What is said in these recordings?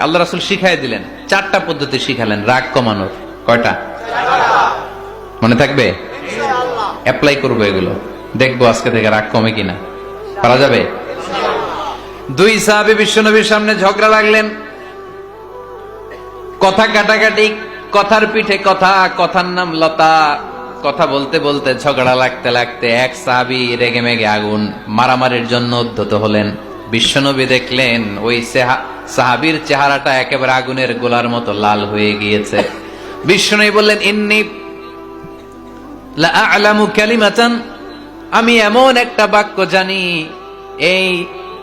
আল্লাহ রাসূল শিখাই দিলেন, 4টা পদ্ধতি শিখালেন রাগ কমানোর। কয়টা মনে থাকবে? অ্যাপ্লাই করবো এগুলো, দেখবো আজকে থেকে রাগ কমে কিনা, পারা যাবে। 2 সাহাবী বিশ্বনবীর সামনে ঝগড়া লাগলেন, কথা কাটাকাটি, কথার পিঠে কথা, কথার নাম লতা। কথা বলতে বলতে ঝগড়া লাগতে লাগতে এক সাহাবী রেগে মেগে আগুন, মারামারির জন্য উদ্ধত হলেন। বিশ্বনবী দেখলেন ওই সাহাবীর চেহারাটা একেবারে আগুনের গোলার মতো লাল হয়ে গিয়েছে। বিশ্বনবী বললেন, ইন্নী লা আ'লামু কালিমাতান, আমি এমন একটা বাক্য জানি, এই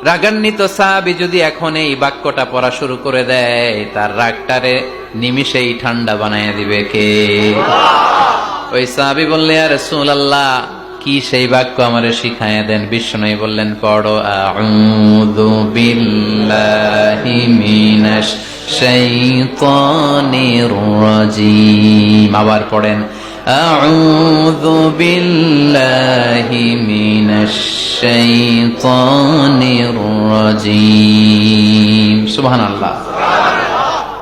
রাগান্বিত সাহাবী যদি এখন এই বাক্যটা পড়া শুরু করে দেয়, তার রাগটারে নিমিষেই ঠান্ডা বানায় দিবে কে? ওই সাহাবী বললেন, ইয়া রাসূলুল্লাহ, কি সেই বাক্য আমারে শিখায়া দেন। বিশ্বনবী বললেন, পড়ো, আউযু বিল্লাহি মিনাশ শাইতানির রাজীম। আবার পড়েন, আউযু বিল্লাহি মিনাশ শাইতানির রাজীম। সুবহানাল্লাহ।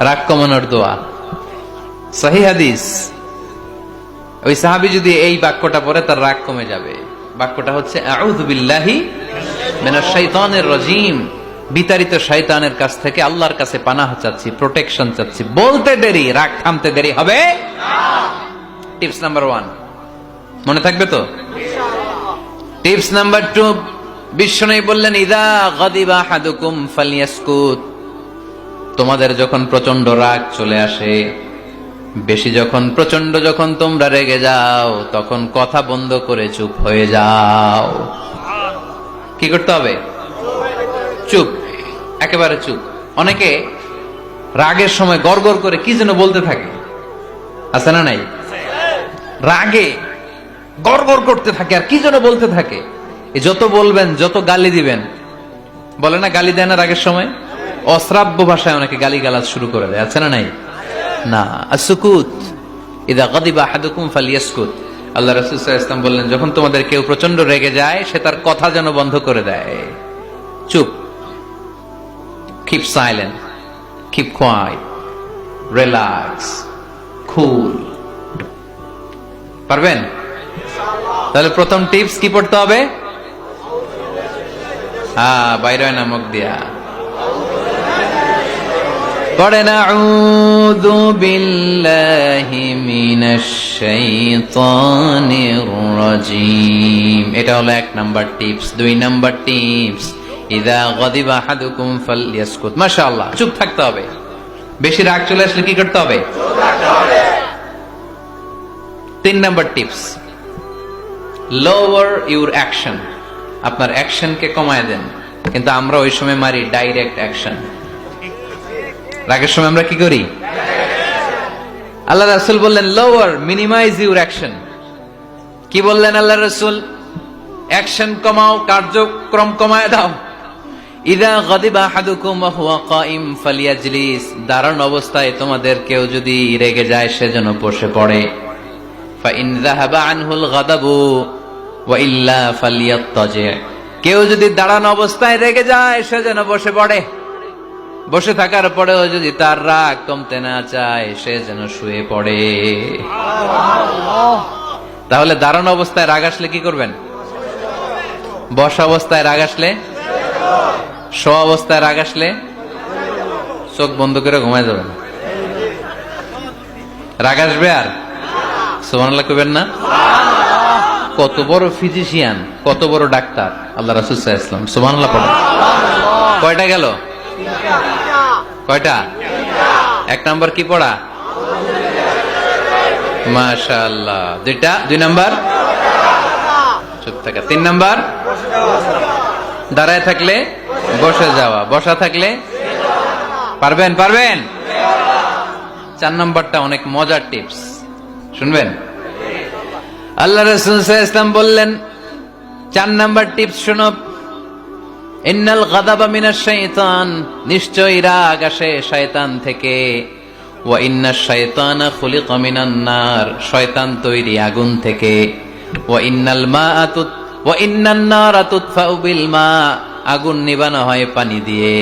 রাগ কমানোর দোয়া, সহিহ হাদিস। ওই সাহাবী যদি এই বাক্যটা পড়ে তার রাগ কমে যাবে। বাক্যটা হচ্ছে আউযু বিল্লাহি মিনাশ শাইতানির রাজীম, বিতাড়িত শয়তানের কাছ থেকে আল্লাহর কাছে পানাহ চাচ্ছি, প্রোটেকশন চাচ্ছি। বলতে দেরি, রাগ থামতে দেরি হবে না। টিপস নাম্বার 1 মনে থাকবে তো? টিপস নাম্বার 2, বিশ্বনবী বললেন, ইযা গাদিবা আহাদুকুম ফালইয়াসকুত। তোমাদের যখন প্রচন্ড রাগ চলে আসে, বেশি যখন, প্রচন্ড যখন তোমরা রেগে যাও, তখন কথা বন্ধ করে চুপ হয়ে যাও। কি করতে হবে? চুপ, একেবারে চুপ। অনেকে রাগের সময় গড়গড় করে কি যেন বলতে থাকে, আছে না নাই? রাগে গড়গড় করতে থাকে আর কি যেন বলতে থাকে। যত বলবেন, যত গালি দিবেন, বলে না গালি দেয় না রাগের সময়, অশ্রাব্য ভাষায় অনেকে গালি গালাজ শুরু করে দেয়, আছে না নাই? না, আসুকুত, ইযা গাদিবা আহাদুকুম ফালইয়াসকুত। আল্লাহ রাসূল সাল্লাল্লাহু আলাইহি ওয়াসাল্লাম বললেন, যখন তোমাদের কেউ প্রচন্ড রেগে যায়, সে তার কথা যেন বন্ধ করে দেয়। চুপ, keep silent, keep quiet, relax, cool. পারবেন? তাহলে প্রথম টিপস কি পড়তে হবে? বাইরে না মুখ দিয়া পড়েন, আউযু বিল্লাহি মিনাশ শাইতানির রাজীম। এটা হলো 1 নাম্বার টিপস। 2 নাম্বার টিপস, ইযা গাদিবা আহাদুকুম ফালইয়াসকুত। মাশাআল্লাহ, চুপ থাকতে হবে। বেশি রাগ চলে আসলে কি করতে হবে? চুপ থাকতে হবে। 3 number tips, lower your action. আপনার অ্যাকশনকে কমায় দেন। কিন্তু আমরা ওই সময় মারি ডাইরেক্ট অ্যাকশন। রাগের সময় আমরা কি করি? আল্লাহ রাসূল বললেন, লোয়ার, মিনিমাইজ ইউর অ্যাকশন। কি বললেন আল্লাহ রাসূল? অ্যাকশন কমাও, কার্যক্রম কমায় দাও। ইযা গাদিবা আহাদুকুম ওয়া হুয়া কাইম ফালইয়াজলিস। দাঁড়ানো অবস্থায় তোমাদের কেউ যদি রেগে যায়, সে যেন বসে পড়ে। ফাইন যাহাবা আনহুল গাদাবু ওয়া ইল্লা ফালইয়াত্তাজি। কেউ যদি দাঁড়ানো অবস্থায় রেগে যায়, সে যেন বসে পড়ে। বসে থাকার পরেও যদি তার রাগ কমতে না চায়, সে যেন শুয়ে পড়ে। তাহলে দাঁড়ানো অবস্থায় রাগ আসলে কি করবেন? বসা অবস্থায় রাগ আসলে, শোয়া অবস্থায় রাগ আসলে চোখ বন্ধ করে ঘুমায় যাবেন। রাগ আসবে আর সুবহানাল্লাহ কইবেন না? কত বড় ফিজিশিয়ান, কত বড় ডাক্তার আল্লাহ রাসূল সাল্লাল্লাহু আলাইহি ওয়াসাল্লাম। সুবহানাল্লাহ পড়েন। কয়টা গেল? কয়টা? 1 নাম্বার কি পড়া? মাশাআল্লাহ। 2 নাম্বার চুপ থাকা। 3 নাম্বার দাঁড়ায় থাকলে বসে যাওয়া, বসা থাকলে পারবেন? 4 নাম্বারটা অনেক মজার টিপস, শুনবেন? আল্লাহ রাসূল সাল্লাল্লাহু আলাইহি ওয়াসাল্লাম বললেন, 4 নাম্বার টিপস শুনো, ইন্নাল গাদাবা মিনাশ শাইতান। নিশ্চয়ই রাগ আসে শয়তান থেকে। ওয়া ইন্নাশ শাইতানা খুলিকা মিনান নার। শয়তান তৈরি আগুন থেকে। ওয়া ইন্নান নারা তুতফাউ বিল মা। আগুন নিবানো হয় পানি দিয়ে।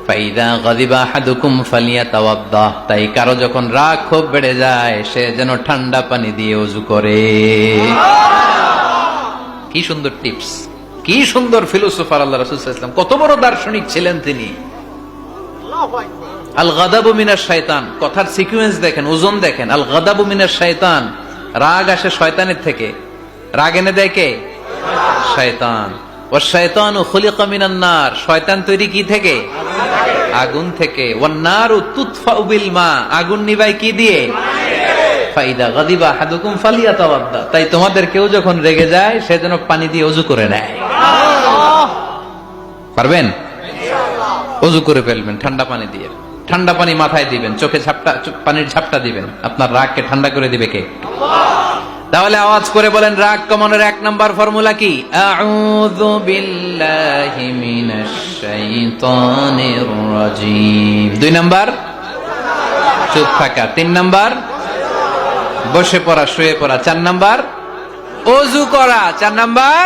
ফাইদা গাদিবা আহাদুকুম ফালিয়াতাওয়াদ্দা, তাই কারো যখন রাগ খুব বেড়ে যায় সে যেন ঠান্ডা পানি দিয়ে ওযু করে। কি সুন্দর টিপস, কি সুন্দর ফিলোসোফার আল্লাহ রাসূল সাল্লাল্লাহু আলাইহি ওয়াসাল্লাম, কত বড় দার্শনিক ছিলেন তিনি। আল গাদাবু মিনাশ শাইতান, কথার সিকোয়েন্স দেখেন, ওজন দেখেন। আল গাদাবু মিনাশ শাইতান, রাগ আসে শয়তানের থেকে। রাগ এনে দেয় কে? শয়তান। ওয়াশ শাইতানু খুলিকা মিনান নার, শয়তান তৈরি কি থেকে? আগুন থেকে। ওয়ান নারু তুতফাউ বিল মা, আগুন নিভায় কি দিয়ে? ফাইদা গাদিবা আহাদুকুম ফালিয়াতাওয়াদ্দা, তাই তোমাদের কেউ যখন রেগে যায় সে যেন পানি দিয়ে ওযু করে নেয়। পারবেন? ওযু করে ফেলবেন ঠান্ডা পানি দিয়ে। ঠান্ডা পানি মাথায় দিবেন, চোখে পানির ঝাপটা দিবেন। আপনার রাগকে ঠান্ডা করে দিবে কে? তাহলে আওয়াজ করে বলেন, রাগ কমানোর 1 নাম্বার ফর্মুলা কি? আউযু বিল্লাহি মিনাশ শাইতানির রাজিম। 2 নাম্বার চুপ থাকা। 3 নাম্বার বসে পড়া, শুয়ে পড়া। 4 নাম্বার ওযু করা। 4 নাম্বার,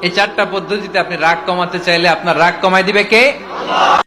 এই 4টা পদ্ধতিতে আপনি রাগ কমাতে চাইলে আপনার রাগ কমায় দিবে কে?